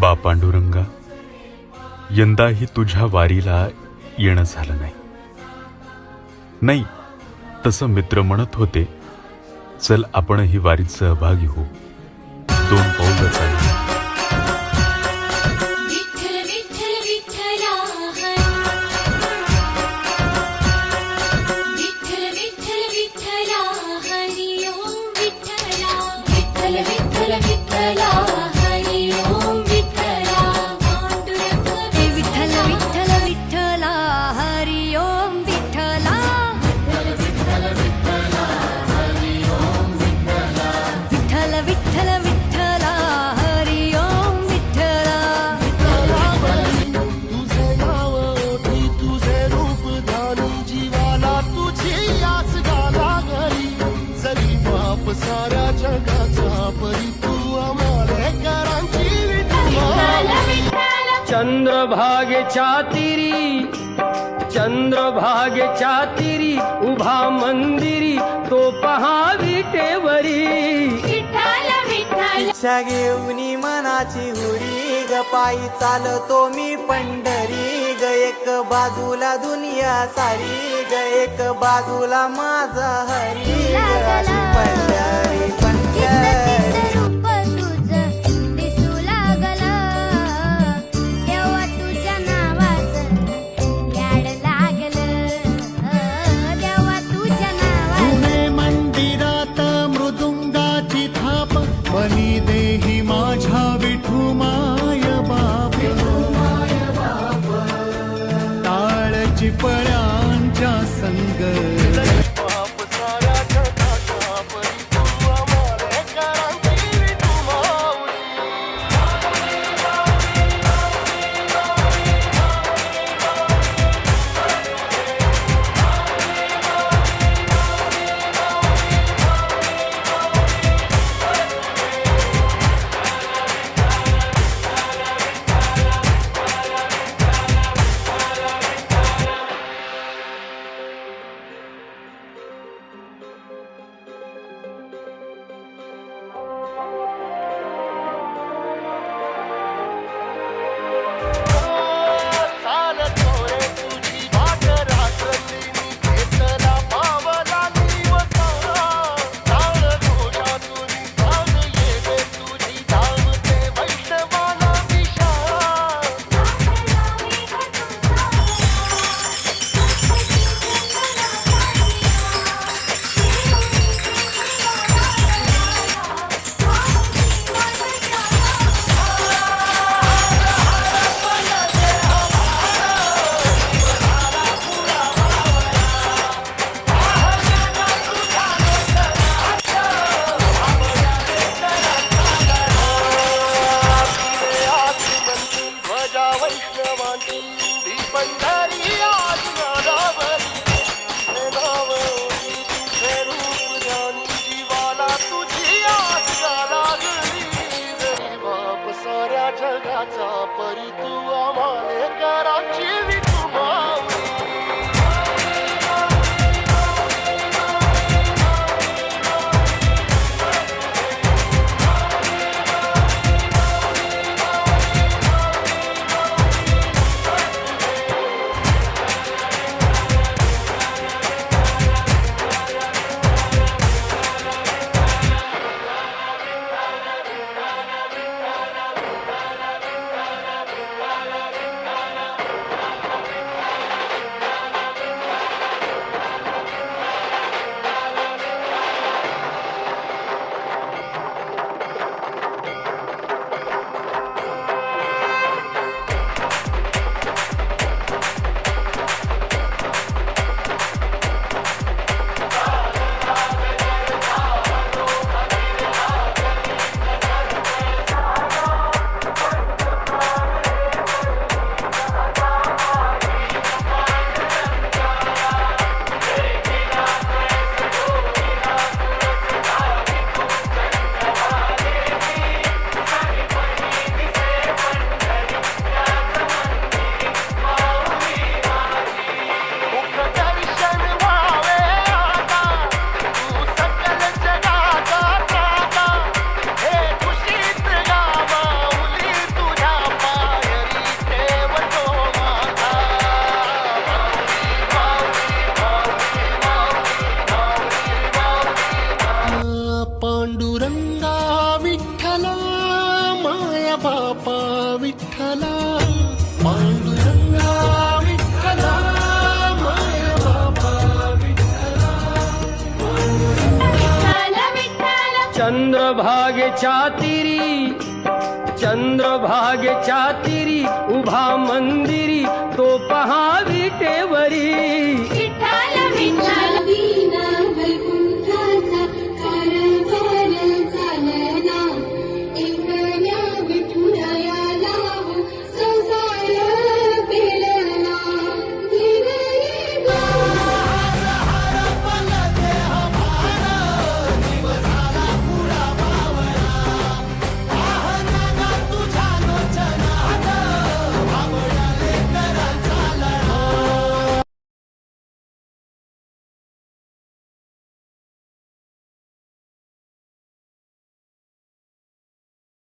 बा पांडुरंगा, यंदाही तुझ्या वारीला येणं झालं नाही. तसं मित्र म्हणत होते, चल आपणही वारीत सहभागी होऊ. 2 पाऊलं चालली. चंद्रभागेच्या तीरी उभा मंदिरी तो पहा विटेवरी. इच्छा घेऊनी मनाची हुरी ग पायी चालतो मी पंढरी ग. एक बाजूला दुनिया सारी ग, एक बाजूला माझा हरी ग. पंढरी पंढरी देही माझ्या विठू माय बाप. टाळची पळ्यांच्या संग परी तू आम्हाले कराची विठू माऊली. चंद्रभागेच्या तिरी उभा मंदिरी तो पहा विटेवरी